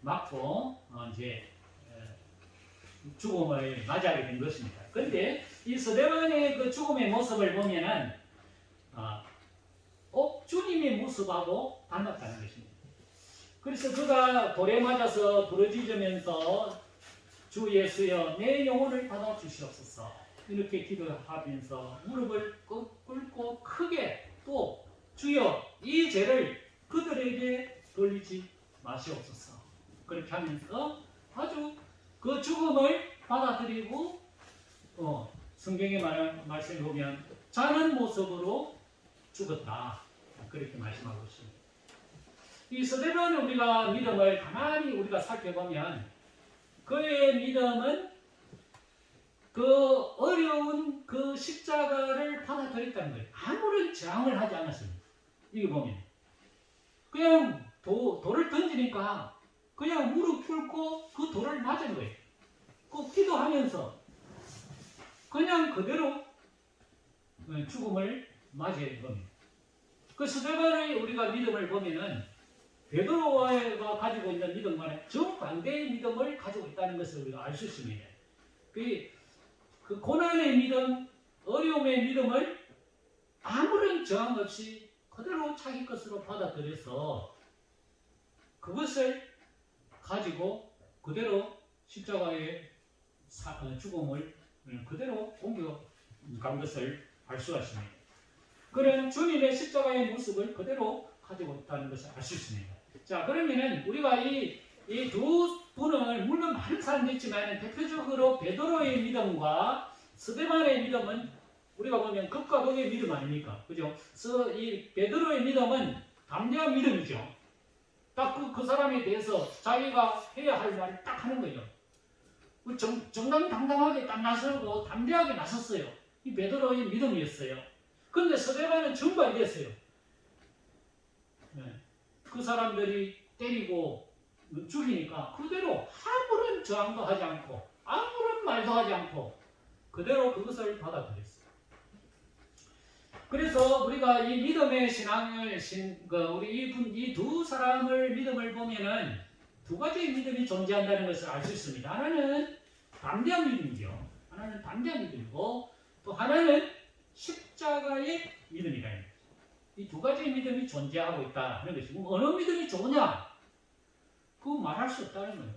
맞고 이제 죽음을 맞이하게 된 것입니다. 그런데 이 스데반의 그 죽음의 모습을 보면은 주님의 모습하고 닮았다는 것입니다. 그래서 그가 돌에 맞아서 부러지면서 주 예수여 내 영혼을 받아 주시옵소서 이렇게 기도하면서 무릎을 꿇고 크게 또 주여 이 죄를 그들에게 돌리지 마시옵소서 그렇게 하면서 아주 그 죽음을 받아들이고 성경에 말하는 말씀을 보면 자는 모습으로 죽었다 그렇게 말씀하고 있습니다. 이 스데반의 우리가 믿음을 가만히 우리가 살펴보면 그의 믿음은 그 어려운 그 십자가를 받아들였다는 거예요. 아무런 저항을 하지 않았습니다. 이게 보면 그냥 돌을 던지니까 그냥 무릎 꿇고 그 돌을 맞은 거예요. 그 기도하면서 그냥 그대로 죽음을 맞이한 겁니다. 그 스데반의 우리가 믿음을 보면은 베드로가 가지고 있는 믿음과는 정반대의 믿음을 가지고 있다는 것을 우리가 알 수 있습니다. 그 고난의 믿음, 어려움의 믿음을 아무런 저항 없이 그대로 자기 것으로 받아들여서 그것을 가지고 그대로 십자가의 죽음을 그대로 옮겨간 것을 알 수가 있습니다. 그런 주님의 십자가의 모습을 그대로 가지고 있다는 것을 알 수 있습니다. 자, 그러면은 우리가 이 두 분을 물론 많은 사람도 있지만 대표적으로 베드로의 믿음과 스데반의 믿음은 우리가 보면 극과 극의 믿음 아닙니까? 그죠? 이 베드로의 믿음은 담대한 믿음이죠. 딱 그 사람에 대해서 자기가 해야 할 말을 딱 하는 거예요. 정당당하게 딱 나서고 담대하게 나섰어요. 이 베드로의 믿음이었어요. 그런데 스데반은 전부 됐어요. 그 사람들이 때리고 죽이니까 그대로 아무런 저항도 하지 않고 아무런 말도 하지 않고 그대로 그것을 받아들였어요. 그래서 우리가 이 믿음의 신앙을 우리 이 두 사람을 믿음을 보면은 두 가지의 믿음이 존재한다는 것을 알 수 있습니다. 하나는 담대한 믿음이죠. 하나는 담대한 믿음이고 또 하나는 십자가의 믿음이다. 이 두 가지의 믿음이 존재하고 있다 하는 것이고 어느 믿음이 좋으냐? 그거 말할 수 없다는 거예요.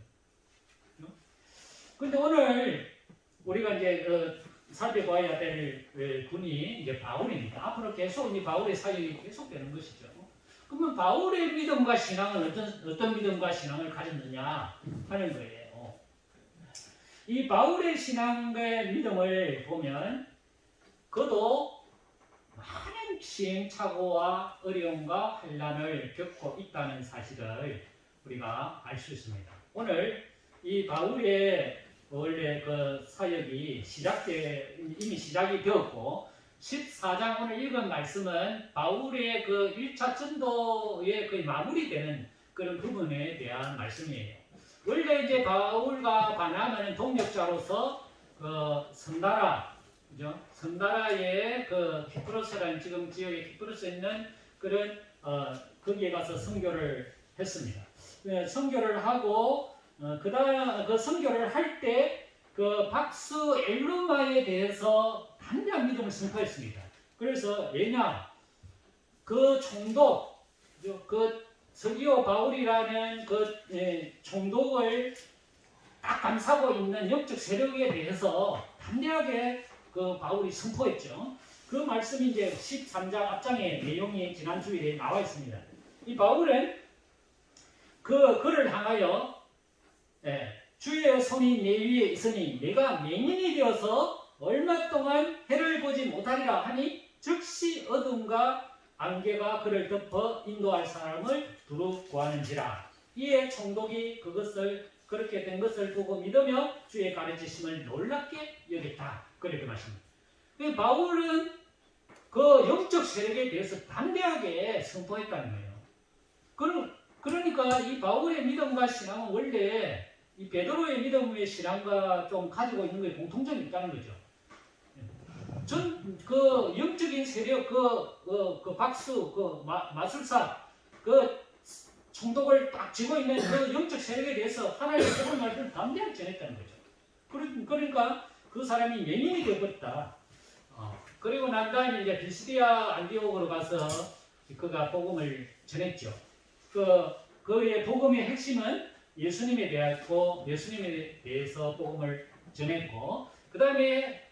그런데 오늘 우리가 이제 살펴봐야 될 분이 이제 바울입니다. 앞으로 계속 이 바울의 사역이 계속되는 것이죠. 그러면 바울의 믿음과 신앙은 어떤 믿음과 신앙을 가졌느냐 하는 거예요. 이 바울의 신앙의 믿음을 보면 그도 많은 시행착오와 어려움과 환난을 겪고 있다는 사실을 우리가 알 수 있습니다. 오늘 이 바울의 원래 그 사역이 이미 시작이 되었고 14장 오늘 읽은 말씀은 바울의 그 1차 전도의 거의 마무리되는 그런 부분에 대한 말씀이에요. 원래 이제 바울과 바나바는 동역자로서 그 선나라, 그죠? 선나라의 그 키프로스라는 지금 지역에 키프로스에 있는 그런 거기에 가서 선교를 했습니다. 선교를 하고 그 선교를 할 때 그 박스 엘루마에 대해서 담대한 믿음을 선포했습니다. 그래서 왜냐 그 총독 그 서기오 바울이라는 그 총독을 딱 감싸고 있는 영적 세력에 대해서 담대하게 그 바울이 선포했죠. 그 말씀이 이제 13장 앞장의 내용이 지난 주일에 나와 있습니다. 이 바울은 그 그를 향하여 주의 손이 내 위에 있으니 내가 맹인이 되어서 얼마 동안 해를 보지 못하리라 하니 즉시 어둠과 안개가 그를 덮어 인도할 사람을 두루 구하는지라. 이에 총독이 그렇게 된 것을 보고 믿으며 주의 가르치심을 놀랍게 여겼다. 그렇게 말씀합니다. 바울은 그 영적 세력에 대해서 담대하게 선포했다는 거예요. 그러니까 이 바울의 믿음과 신앙은 원래 이 베드로의 믿음의 신앙과 좀 가지고 있는 게 공통점이 있다는 거죠. 그 영적인 세력, 그 박수, 그 마술사, 그 총독을 딱 쥐고 있는 그 영적 세력에 대해서 하나님의 복음의 말씀을 담대하게 전했다는 거죠. 그러니까 그 사람이 맹인이 되어버렸다. 그리고 난 다음에 이제 비스디아 안디옥으로 가서 그가 복음을 전했죠. 그의 복음의 핵심은 예수님에 대하고 예수님에 대해서 복음을 전했고, 그 다음에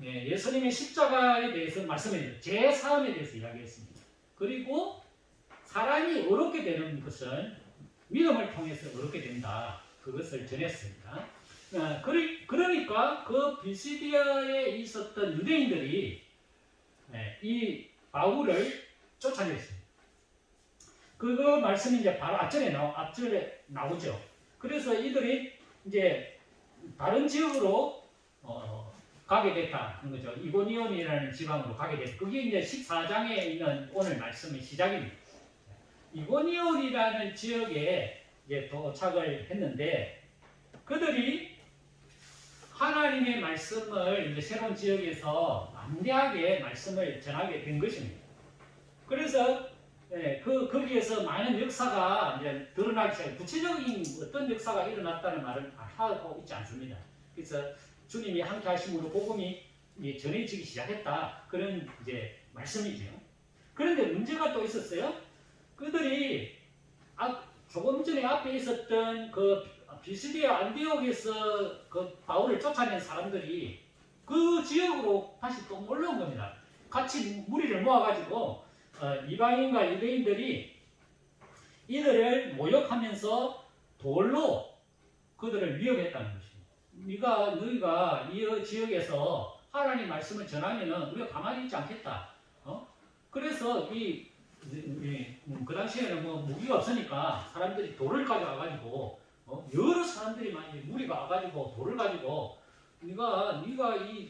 예수님의 십자가에 대해서 말씀했죠. 제 사함에 대해서 이야기했습니다. 그리고 사람이 어렵게 되는 것은 믿음을 통해서 어렵게 된다. 그것을 전했습니다. 그러니까 그 비시디아에 있었던 유대인들이 이 바울을 쫓아냈습니다. 그거 말씀이 이제 바로 앞절에 나오죠. 그래서 이들이 이제 다른 지역으로 가게 됐다는 거죠. 이고니온이라는 지방으로 가게 됐다. 그게 이제 14장에 있는 오늘 말씀의 시작입니다. 이고니온이라는 지역에 이제 도착을 했는데 그들이 하나님의 말씀을 이제 새로운 지역에서 담대하게 말씀을 전하게 된 것입니다. 그래서 거기에서 많은 역사가 이제 드러나기 시작. 구체적인 어떤 역사가 일어났다는 말은 하고 있지 않습니다. 그래서 주님이 함께 하심으로 복음이 전해지기 시작했다. 그런 이제 말씀이죠. 그런데 문제가 또 있었어요. 그들이 조금 전에 앞에 있었던 그 비스디아 안디옥에서 그 바울을 쫓아낸 사람들이 그 지역으로 다시 또 몰려온 겁니다. 같이 무리를 모아가지고 이방인과 유대인들이 이들을 모욕하면서 돌로 그들을 위협했다는 것입니다. 너희가 이 지역에서 하나님 말씀을 전하면은 우리가 가만히 있지 않겠다. 그래서 그 당시에는 뭐 무기가 없으니까 사람들이 돌을 가져와가지고 여러 사람들이 많이 무리가 와가지고 돌을 가지고 네가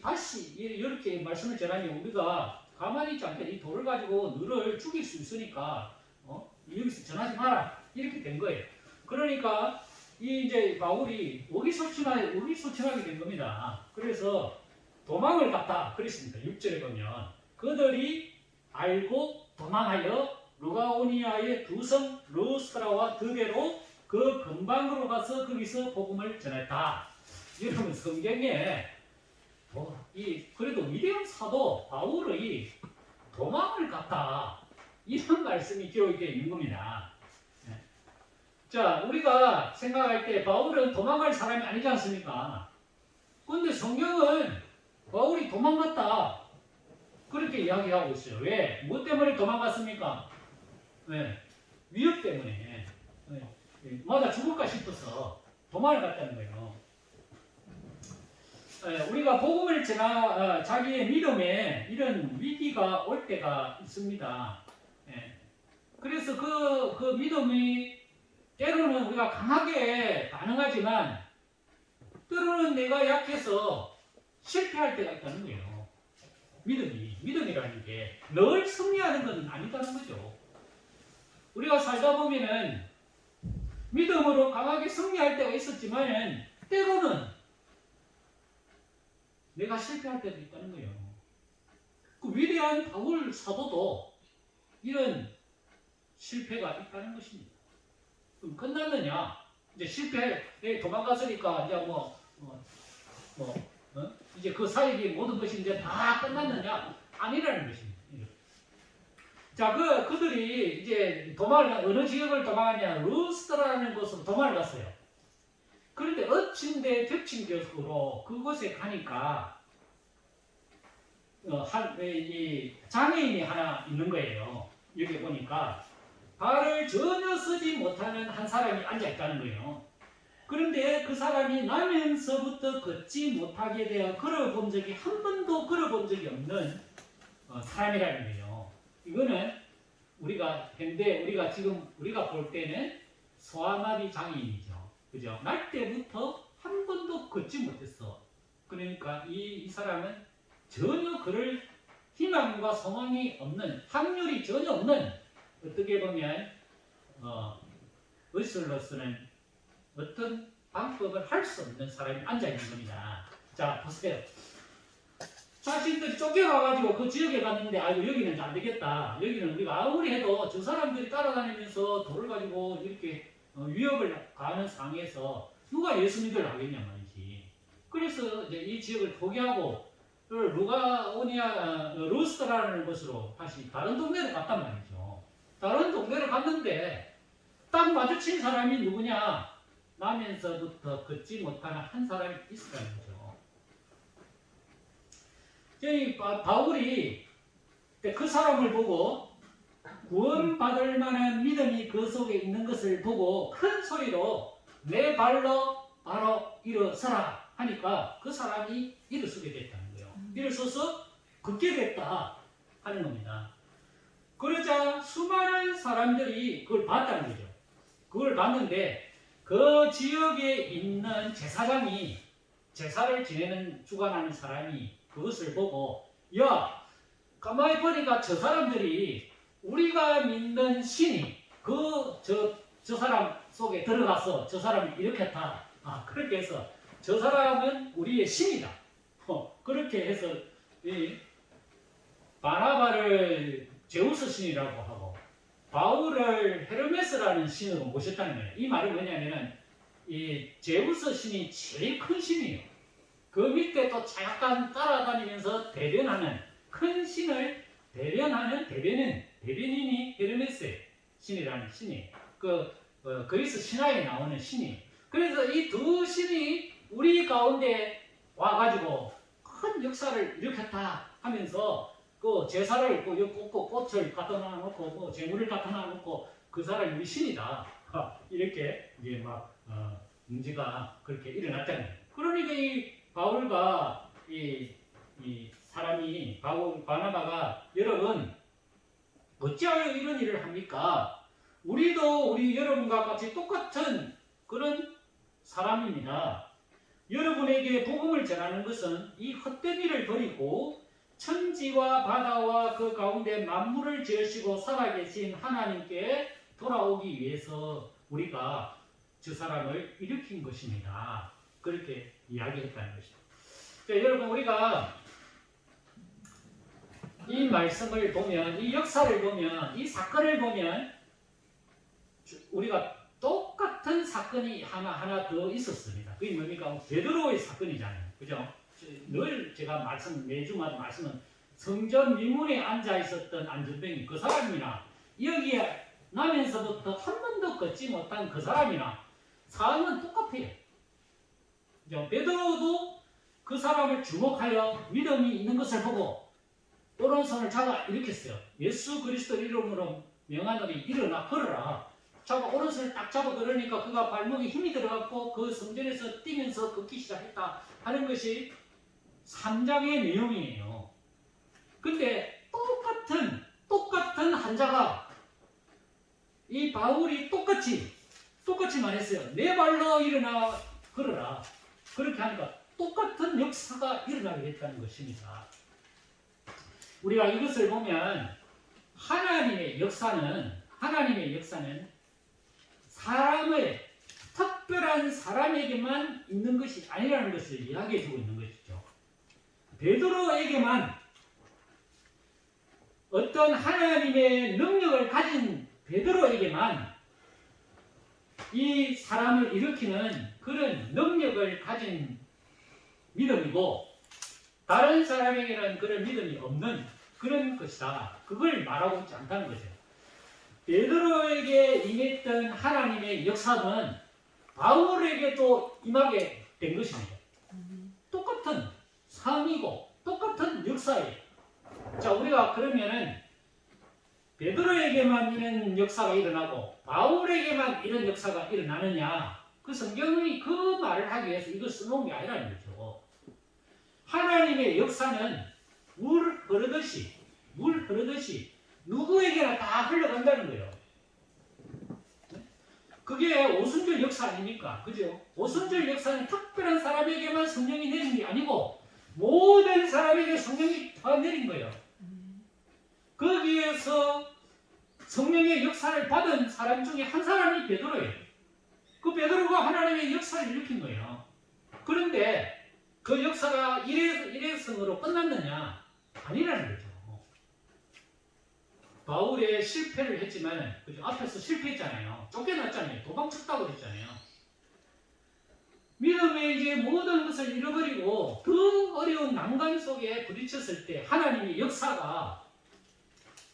다시 이렇게 말씀을 전하면 우리가 가만히 있지 않게 이 돌을 가지고 너를 죽일 수 있으니까 여기서 전하지 마라 이렇게 된 거예요. 그러니까 이제 바울이 의기소침하게 된 겁니다. 그래서 도망을 갔다 그랬습니다. 6절에 보면 그들이 알고 도망하여 루가오니아의 두 성 루스트라와 드베로 그 근방으로 가서 거기서 복음을 전했다. 여러분 성경에 그래도 위대한 사도 바울의 도망을 갔다 이런 말씀이 기록되어 있는 겁니다. 자, 우리가 생각할 때 바울은 도망갈 사람이 아니지 않습니까? 그런데 성경은 바울이 도망갔다 그렇게 이야기하고 있어요. 왜? 뭐 때문에 도망갔습니까? 위협 때문에. 맞아 죽을까 싶어서 도망을 갔다는 거예요. 우리가 복음을 자기의 믿음에 이런 위기가 올 때가 있습니다. 그래서 그 믿음이 때로는 우리가 강하게 반응하지만 때로는 내가 약해서 실패할 때가 있다는 거예요. 믿음이라는 게 늘 승리하는 건 아니다는 거죠. 우리가 살다 보면은 믿음으로 강하게 승리할 때가 있었지만 때로는 내가 실패할 때도 있다는 거예요. 그 위대한 바울 사도도 이런 실패가 있다는 것입니다. 그럼 끝났느냐? 이제 실패해 도망갔으니까 이제 이제 그 사역의 모든 것이 이제 다 끝났느냐? 아니라는 것입니다. 자, 그들이 이제 어느 지역을 도망하냐? 루스트라는 곳으로 도망을 갔어요. 그런데 엎친데 겹친 격으로 그곳에 가니까 이 장애인이 하나 있는 거예요. 여기 보니까 발을 전혀 쓰지 못하는 한 사람이 앉아 있다는 거예요. 그런데 그 사람이 나면서부터 걷지 못하게 되어 한 번도 걸어본 적이 없는 사람이라는 거예요. 이거는 우리가 볼 때는 소아마비 장애인이죠. 그죠? 날 때부터 한 번도 걷지 못했어. 그러니까 이 사람은 전혀 그럴 희망과 소망이 없는, 확률이 전혀 없는, 어떻게 보면 의술로서는 어떤 방법을 할 수 없는 사람이 앉아 있는 겁니다. 자, 보세요. 자신들이 쫓겨가가지고 그 지역에 갔는데 아이고 여기는 안 되겠다. 여기는 우리가 아무리 해도 저 사람들이 따라다니면서 돌을 가지고 이렇게 위협을 가하는 상황에서 누가 예수 믿으려 하겠냐 말이지. 그래서 이제 이 지역을 포기하고 루가오니아 루스트라는 곳으로 다시 다른 동네로 갔단 말이죠. 다른 동네로 갔는데 딱 마주친 사람이 누구냐? 나면서부터 걷지 못하는 한 사람이 있었다는 거죠. 이 바울이 그 사람을 보고 구원받을 만한 믿음이 그 속에 있는 것을 보고 큰 소리로 내 발로 바로 일어서라 하니까 그 사람이 일어서게 됐다는 거예요. 일어서서 걷게 됐다 하는 겁니다. 그러자 수많은 사람들이 그걸 봤다는 거죠. 그걸 봤는데 그 지역에 있는 제사장이 제사를 지내는 주관하는 사람이 그것을 보고 야 가만히 보니까 저 사람들이 우리가 믿는 신이 저 사람 속에 들어가서 저 사람을 일으켰다. 그렇게 해서 저 사람은 우리의 신이다. 그렇게 해서 이 바나바를 제우스 신이라고 하고 바울을 헤르메스라는 신으로 모셨다는 거예요. 이 말은 뭐냐면은 이 제우스 신이 제일 큰 신이에요. 그 밑에 또 약간 따라다니면서 대변하는 큰 신을 대변하는 대변인이 헤르메스 신이라는 신이에요. 그리스 신화에 나오는 신이에요. 그래서 이 두 신이 우리 가운데 와가지고 큰 역사를 일으켰다 하면서 그 제사를 꽃을 갖다 놔놓고 재물을 갖다 놔놓고 그 사람이 우리 신이다. 이렇게 이제 막 문제가 그렇게 일어났다는 거예요. 그러니까 이 바울과 이 사람이 바나바가 여러분 어찌하여 이런 일을 합니까? 우리도 우리 여러분과 같이 똑같은 그런 사람입니다. 여러분에게 복음을 전하는 것은 이 헛된 일을 버리고 천지와 바다와 그 가운데 만물을 지으시고 살아계신 하나님께 돌아오기 위해서 우리가 저 사람을 일으킨 것입니다. 그렇게 이야기했다는 것이죠. 여러분 우리가 이 말씀을 보면 이 역사를 보면 이 사건을 보면 우리가 똑같은 사건이 하나 더 있었습니다. 그게 뭡니까? 베드로의 사건이잖아요. 그죠? 늘 제가 매주마다 말씀은 성전 미문에 앉아 있었던 안전병이 그 사람이나 여기에 나면서부터 한 번도 걷지 못한 그 사람이나 상황은 똑같아요. 베드로도 그 사람을 주목하여 믿음이 있는 것을 보고 오른손을 잡아 일으켰어요. 예수 그리스도 이름으로 명하노니 일어나 걸어라. 오른손을 딱 잡아 걸으니까 그가 발목에 힘이 들어갔고 그 성전에서 뛰면서 걷기 시작했다 하는 것이 3장의 내용이에요. 근데 똑같은 한자가 이 바울이 똑같이 말했어요. 내 발로 일어나 걸어라. 그렇게 하니까 똑같은 역사가 일어나게 됐다는 것입니다. 우리가 이것을 보면 하나님의 역사는 특별한 사람에게만 있는 것이 아니라는 것을 이야기해주고 있는 것이죠. 베드로에게만 어떤 하나님의 능력을 가진 베드로에게만 이 사람을 일으키는 그런 능력을 가진 믿음이고 다른 사람에게는 그런 믿음이 없는 그런 것이다. 그걸 말하고 있지 않다는 거죠. 베드로에게 임했던 하나님의 역사는 바울에게도 임하게 된 것입니다. 똑같은 삶이고 똑같은 역사예요. 자, 우리가 그러면은 베드로에게만 이런 역사가 일어나고 바울에게만 이런 역사가 일어나느냐? 그 성경이 그 말을 하기 위해서 이걸 써놓은 게 아니라는 거죠. 하나님의 역사는 물 흐르듯이 누구에게나 다 흘러간다는 거예요. 그게 오순절 역사 아닙니까? 그죠? 오순절 역사는 특별한 사람에게만 성령이 내린 게 아니고 모든 사람에게 성령이 다 내린 거예요. 거기에서 성령의 역사를 받은 사람 중에 한 사람이 베드로예요. 그 베드로가 하나님의 역사를 일으킨 거예요. 그런데 그 역사가 일회성으로 끝났느냐? 아니라는 거죠. 바울의 실패를 했지만 그죠? 앞에서 실패했잖아요. 쫓겨났잖아요. 도망쳤다고 그랬잖아요. 믿음의 이제 모든 것을 잃어버리고 더 어려운 난관 속에 부딪혔을 때 하나님의 역사가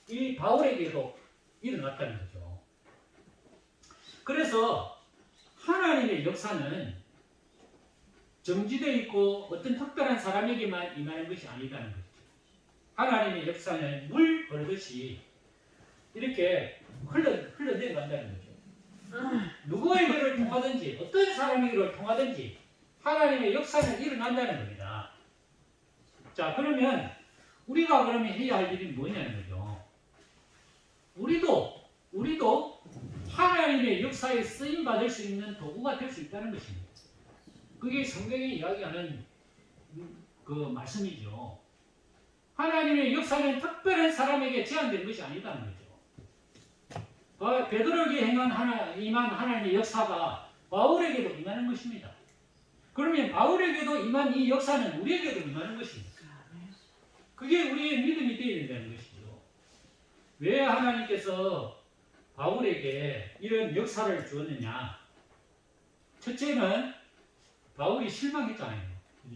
이 바울에게도 일어났다는 거죠. 그래서 하나님의 역사는 정지되어 있고 어떤 특별한 사람에게만 임하는 것이 아니다는 거죠. 하나님의 역사는 물 흐르듯이 이렇게 흘러내려간다는 거죠. 누구에게를 통하든지 어떤 사람에게를 통하든지 하나님의 역사는 일어난다는 겁니다. 자, 그러면 우리가 그러면 해야 할 일이 뭐냐는 거죠. 우리도 하나님의 역사에 쓰임 받을 수 있는 도구가 될 수 있다는 것입니다. 그게 성경이 이야기하는 그 말씀이죠. 하나님의 역사는 특별한 사람에게 제한된 것이 아니다는 거죠. 베드로에게 임한 하나님의 역사가 바울에게도 임하는 것입니다. 그러면 바울에게도 임한 이 역사는 우리에게도 임하는 것입니다. 그게 우리의 믿음이 되어야 된다는 것이죠. 왜 하나님께서 바울에게 이런 역사를 주었느냐? 첫째는 바울이 실망했잖아요.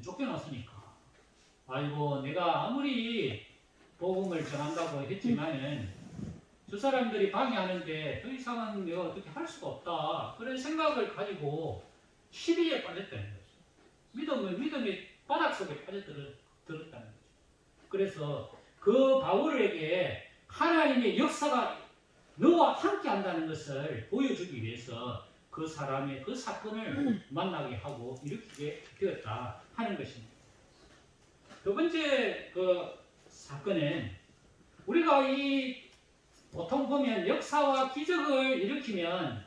쫓겨났으니까. 아이고, 내가 아무리 복음을 전한다고 했지만은 저 사람들이 방해하는데 더 이상은 내가 어떻게 할 수가 없다. 그런 생각을 가지고 시비에 빠졌다는 거죠. 믿음의 바닥 속에 빠져들었다는 거죠. 그래서 그 바울에게 하나님의 역사가 너와 함께 한다는 것을 보여주기 위해서 그 사람의 그 사건을 만나게 하고 일으키게 되었다 하는 것입니다. 두 번째 그 사건은 우리가 보통 보면 역사와 기적을 일으키면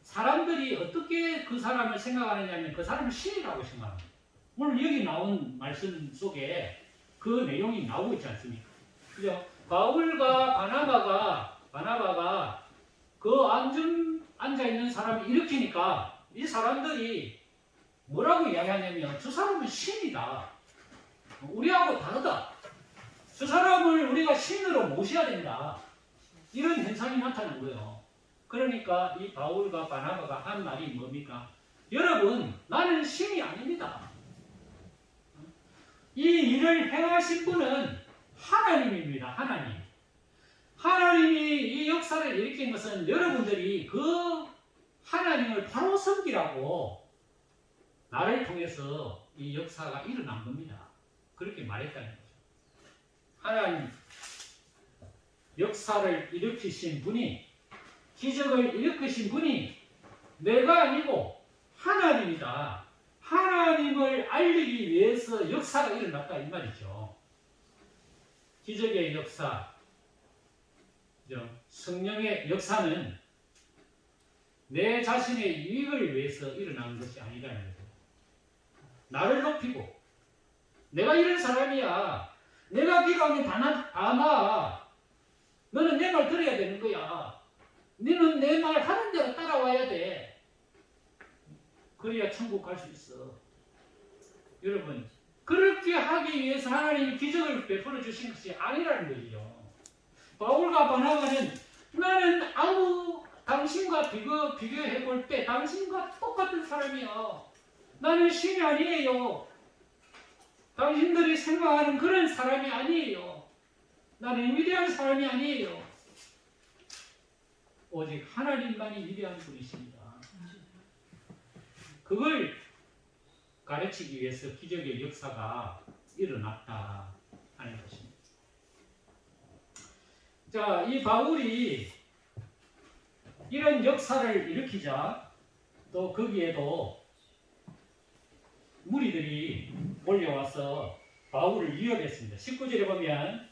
사람들이 어떻게 그 사람을 생각하느냐면 그 사람을 신이라고 생각합니다. 오늘 여기 나온 말씀 속에 그 내용이 나오고 있지 않습니까? 그죠? 바울과 바나바가 그 앉아있는 사람을 일으키니까 이 사람들이 뭐라고 이야기하냐면 저 사람은 신이다. 우리하고 다르다. 저 사람을 우리가 신으로 모셔야 된다. 이런 현상이 나타난 거예요. 그러니까 이 바울과 바나바가 한 말이 뭡니까? 여러분, 나는 신이 아닙니다. 이 일을 행하신 분은 하나님입니다. 하나님. 하나님이 이 역사를 일으킨 것은 여러분들이 그 하나님을 바로 섬기라고 나를 통해서 이 역사가 일어난 겁니다. 그렇게 말했다는 거죠. 하나님 역사를 일으키신 분이, 기적을 일으키신 분이 내가 아니고 하나님이다. 하나님을 알리기 위해서 역사가 일어났다 이 말이죠. 기적의 역사, 성령의 역사는 내 자신의 유익을 위해서 일어나는 것이 아니라는 거죠. 나를 높이고 내가 이런 사람이야. 내가 기도하면 다 나. 너는 내 말 들어야 되는 거야. 너는 내 말 하는 대로 따라와야 돼. 그래야 천국 갈 수 있어. 여러분, 그렇게 하기 위해서 하나님이 기적을 베풀어 주신 것이 아니라는 거죠. 바울과 바나바는 나는 당신과 비교해 볼 때 당신과 똑같은 사람이야. 나는 신이 아니에요. 당신들이 생각하는 그런 사람이 아니에요. 나는 위대한 사람이 아니에요. 오직 하나님만이 위대한 분이십니다. 그걸 가르치기 위해서 기적의 역사가 일어났다 하는 것입니다. 자, 이 바울이 이런 역사를 일으키자 또 거기에도 무리들이 몰려와서 바울을 위협했습니다. 19절에 보면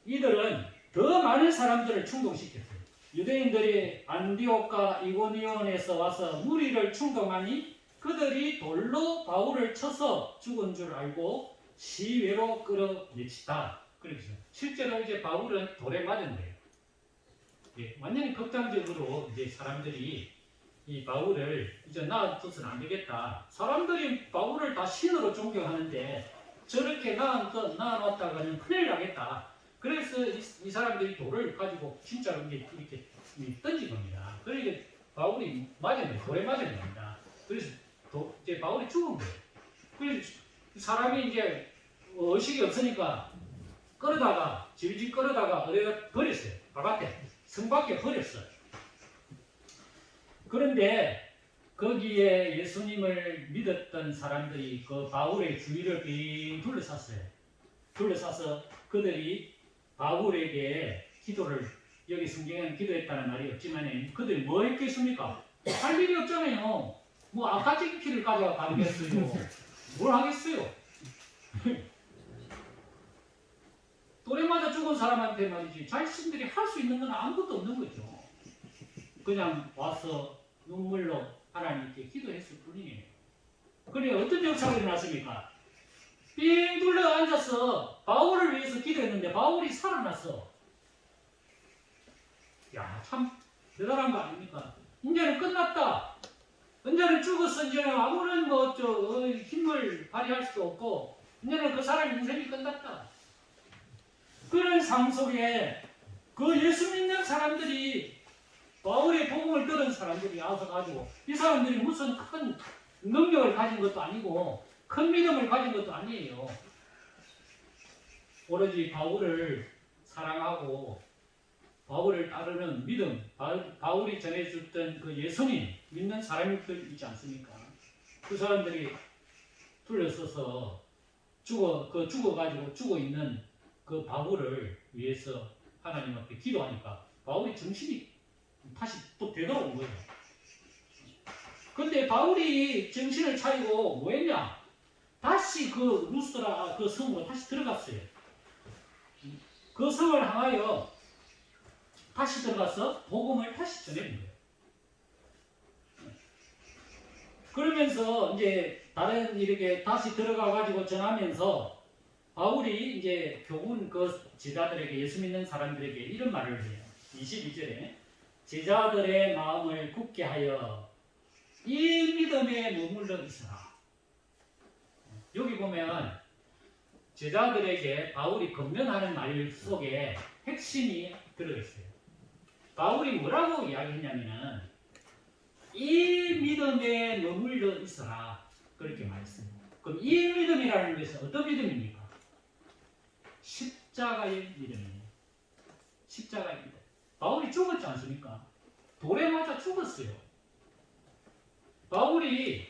이들은 더 많은 사람들을 충동시켰어요. 유대인들이 안디옥과 이고니온에서 와서 무리를 충동하니 그들이 돌로 바울을 쳐서 죽은 줄 알고 시외로 끌어내치다. 그렇죠. 실제로 이제 바울은 돌에 맞은 거예요. 예, 완전히 극단적으로 이제 사람들이 이 바울을 이제 놔둬서는 안 되겠다. 사람들이 바울을 다 신으로 존경하는데 저렇게 놔놨다가는 큰일 나겠다. 그래서 이 사람들이 돌을 가지고 진짜로 이렇게 던진 겁니다. 그러니까 바울이 맞았네. 돌에 맞은 겁니다. 그래서 이제 바울이 죽은 거예요. 그래서 사람이 이제 의식이 없으니까 끌어다가 질질 끌어다가 어디다 버렸어요. 바깥에 성 밖에 버렸어요. 그런데 거기에 예수님을 믿었던 사람들이 그 바울의 주위를 빙 둘러쌌어요. 둘러싸서 그들이 바울에게 기도를, 여기 성경에는 기도했다는 말이 없지만 그들이 뭐 했겠습니까? 할 일이 없잖아요. 뭐 아카치 피를 가져가 가겠어요. 뭘 하겠어요? 돌에 맞아 죽은 사람한테 말이지 자신들이 할 수 있는 건 아무것도 없는 거죠. 그냥 와서 눈물로 하나님께 기도했을 뿐이에요. 그래 어떤 역사가 일어났습니까? 삥 둘러 앉아서 바울을 위해서 기도했는데 바울이 살아났어. 야, 참 대단한 거 아닙니까? 이제는 끝났다. 이제는 죽었어. 이제는 아무런 힘을 발휘할 수도 없고 이제는 그 사람 인생이 끝났다. 그런 삶 속에 그 예수 믿는 사람들이 바울의 복음을 들은 사람들이 와서 가지고 이 사람들이 무슨 큰 능력을 가진 것도 아니고 큰 믿음을 가진 것도 아니에요. 오로지 바울을 사랑하고 바울을 따르는 믿음, 바울이 전해줬던 그 예수님 믿는 사람들 있지 않습니까? 그 사람들이 둘러서서 죽어가지고 죽어있는 그 바울을 위해서 하나님 앞에 기도하니까 바울이 정신이 다시 또 되돌아온 거예요. 근데 바울이 정신을 차리고 뭐 했냐? 다시 그 루스라 그 성으로 다시 들어갔어요. 그 성을 향하여 다시 들어가서 복음을 다시 전해준 거예요. 그러면서 이제 다른 이렇게 다시 들어가 가지고 전하면서 바울이 이제 교훈 그 제자들에게 예수 믿는 사람들에게 이런 말을 해요. 22절에 제자들의 마음을 굳게 하여 이 믿음에 머물러 있어라. 여기 보면 제자들에게 바울이 권면하는 말 속에 핵심이 들어있어요. 바울이 뭐라고 이야기했냐면은 이 믿음에 머물러 있어라. 그렇게 말했습니다. 그럼 이 믿음이라는 것은 어떤 믿음입니까? 십자가의 믿음이에요. 십자가의 믿음. 바울이 죽었지 않습니까? 돌에 맞아 죽었어요. 바울이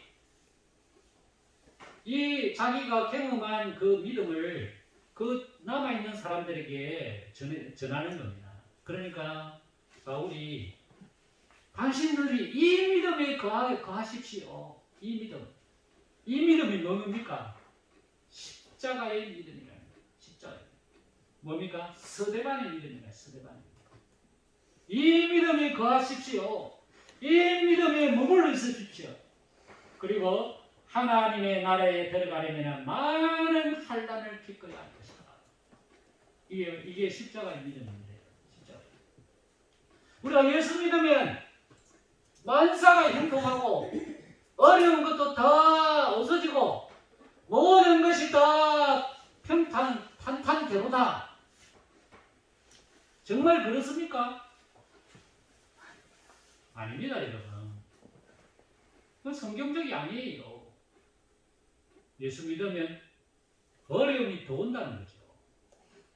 이 자기가 경험한 그 믿음을 그 남아있는 사람들에게 전하는 겁니다. 그러니까 바울이 당신들이 이 믿음에 거하십시오. 이 믿음. 이 믿음이 뭡니까? 십자가의 믿음이라는 거예요. 십자가. 뭡니까? 스데반의 믿음이다. 스데반. 이 믿음에 거하십시오. 이 믿음에 머물러 있으십시오. 그리고 하나님의 나라에 들어가려면 많은 환난을 겪어야 할 것이다. 이게 십자가의 믿음입니다. 십자가. 우리가 예수 믿으면 만사가 형통하고 어려운 것도 다 없어지고 모든 것이 다 탄탄대로다. 정말 그렇습니까? 아닙니다, 여러분. 그건 성경적이 아니에요. 예수 믿으면 어려움이 더 온다는 거죠.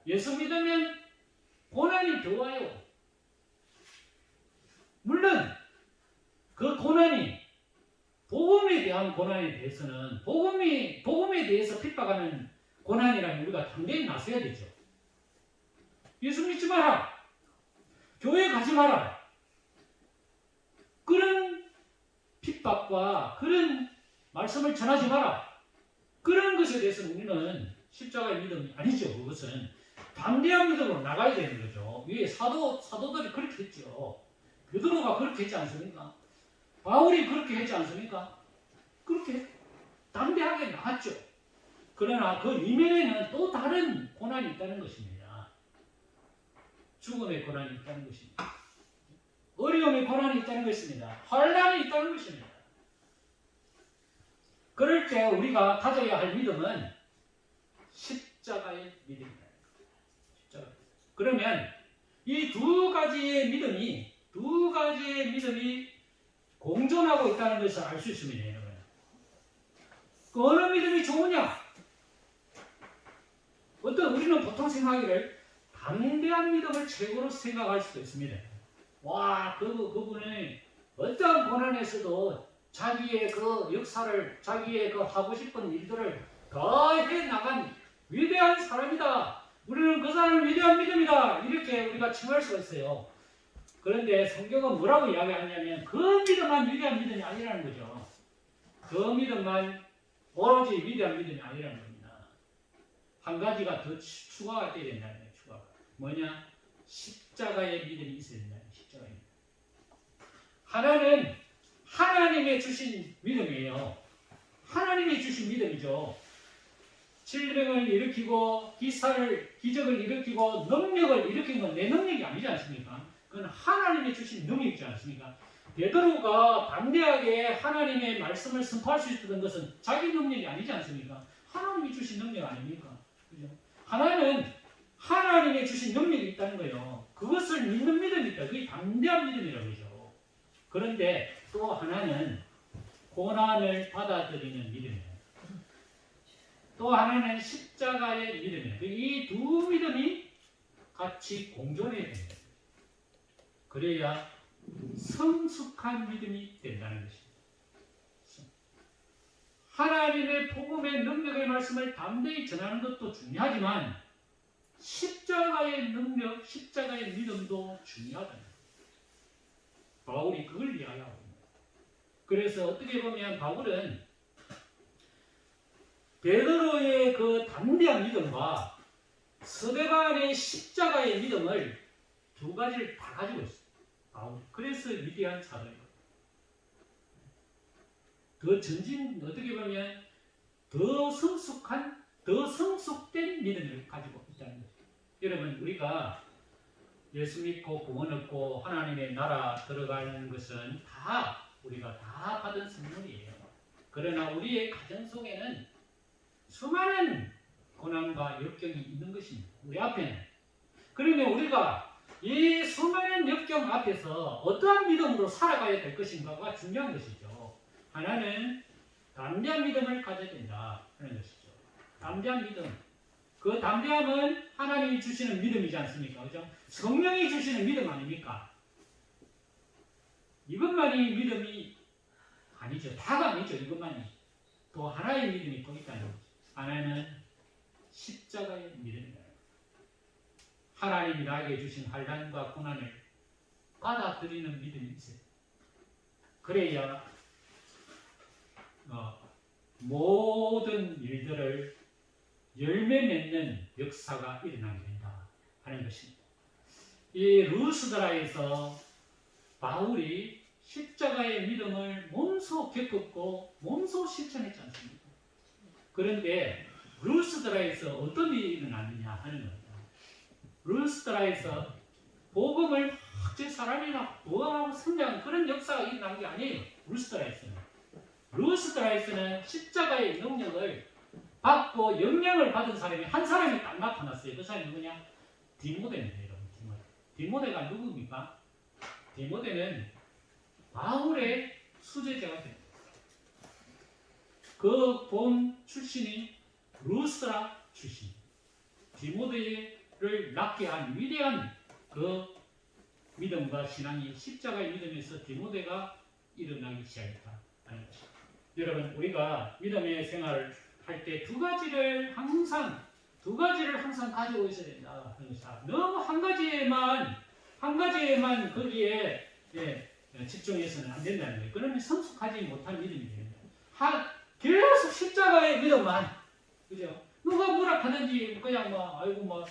예수 믿으면 고난이 더 와요. 물론 그 고난이 복음에 대한 고난에 대해서는 복음에 대해서 핍박하는 고난이라면 우리가 당연히 나서야 되죠. 예수 믿지 마라. 교회 가지 마라. 그런 핍박과 그런 말씀을 전하지 마라. 그런 것에 대해서는 우리는 십자가의 믿음이 아니죠. 그것은 담대한 믿음으로 나가야 되는 거죠. 위에 사도들이 그렇게 했죠. 베드로가 그렇게 했지 않습니까? 바울이 그렇게 했지 않습니까? 그렇게 담대하게 나갔죠. 그러나 그 이면에는 또 다른 고난이 있다는 것입니다. 죽음의 고난이 있다는 것입니다. 어려움이 고난이 있다는 것입니다. 환란이 있다는 것입니다. 그럴 때 우리가 가져야 할 믿음은 십자가의 믿음입니다. 십자가. 그러면 이 두 가지의 믿음이 공존하고 있다는 것을 알 수 있습니다. 여러분. 그 어느 믿음이 좋으냐? 우리는 보통 생각하기를 담대한 믿음을 최고로 생각할 수도 있습니다. 와, 그분이 어떤 고난에서도 자기의 그 역사를, 자기의 그 하고 싶은 일들을 다 해나간 위대한 사람이다. 우리는 그 사람을 위대한 믿음이다. 이렇게 우리가 칭할 수가 있어요. 그런데 성경은 뭐라고 이야기하냐면 그 믿음만 위대한 믿음이 아니라는 거죠. 그 믿음만 오로지 위대한 믿음이 아니라는 겁니다. 한 가지가 더 추가가 되어야 된다는 거예요. 추가가. 뭐냐? 십자가의 믿음이 있어야 된다는 거예요. 십자가의 믿음. 하나는 하나님의 주신 믿음이에요. 하나님이 주신 믿음이죠. 질병을 일으키고 기적을 일으키고 능력을 일으킨 건 내 능력이 아니지 않습니까? 그건 하나님이 주신 능력이지 않습니까? 베드로가 담대하게 하나님의 말씀을 선포할 수 있었던 것은 자기 능력이 아니지 않습니까? 하나님이 주신 능력 아닙니까? 그죠? 하나는 하나님이 주신 능력이 있다는 거예요. 그것을 믿는 믿음이 있다. 그게 담대한 믿음이라고 그러죠. 그런데 또 하나는 고난을 받아들이는 믿음이에요. 또 하나는 십자가의 믿음이에요. 이 두 믿음이 같이 공존해야 됩니다. 그래야 성숙한 믿음이 된다는 것입니다. 하나님의 복음의 능력의 말씀을 담대히 전하는 것도 중요하지만 십자가의 능력, 십자가의 믿음도 중요하다는 거예요. 바울이 그걸 이야기하고 있습니다. 그래서 어떻게 보면 바울은 베드로의 그 담대한 믿음과 스데반의 십자가의 믿음을 두 가지를 다 가지고 있어요. 그래서 위대한 사도예요. 어떻게 보면 더 성숙된 믿음을 가지고 있다는 거죠. 여러분, 우리가 예수 믿고 구원 얻고 하나님의 나라 들어가는 것은 우리가 다 받은 선물이에요. 그러나 우리의 가정 속에는 수많은 고난과 역경이 있는 것입니다. 우리 앞에는. 그러면 우리가 이 수많은 역경 앞에서 어떠한 믿음으로 살아가야 될 것인가가 중요한 것이죠. 하나는 담대한 믿음을 가져야 된다 하는 것이죠. 담대한 믿음. 그 담대함은 하나님이 주시는 믿음이지 않습니까? 그죠? 성령이 주시는 믿음 아닙니까? 이것만이 믿음이 아니죠. 다가 아니죠. 이것만이. 또 하나의 믿음이 또 있다는 거죠. 하나는 십자가의 믿음이다. 하나님이 나에게 주신 환난과 고난을 받아들이는 믿음이 있어요. 그래야 모든 일들을 열매 맺는 역사가 일어나게 된다 하는 것입니다. 이 루스드라에서 바울이 십자가의 믿음을 몸소 겪었고 몸소 실천했지 않습니까? 그런데 루스드라에서 어떤 일이 일어났느냐 하는 겁니다. 루스드라에서 복음을 제 사람이 막 부흥하고 성장하는 그런 역사가 일어난 게 아니에요. 루스드라에서는 십자가의 능력을 받고 영향을 받은 사람이 한 사람이 딱 나타났어요. 그 사람이 누구냐? 디모데입니다. 여러분. 디모데가 누굽니까? 디모데는 바울의 수제자가 됩니다. 그 본 출신이 루스드라 출신. 디모데를 낳게 한 위대한 그 믿음과 신앙이 십자가의 믿음에서 디모데가 일어나기 시작했다 하는 것입니다. 여러분, 우리가 믿음의 생활을 할 때 두 가지를 항상 가지고 있어야 된다 하는 것이다. 너무 한 가지에만 거기에 집중해서는 안 된다는 거예요. 그러면 성숙하지 못한 믿음이 됩니다. 계속 십자가의 믿음만, 그죠? 누가 뭐라 하든지 그냥 아이고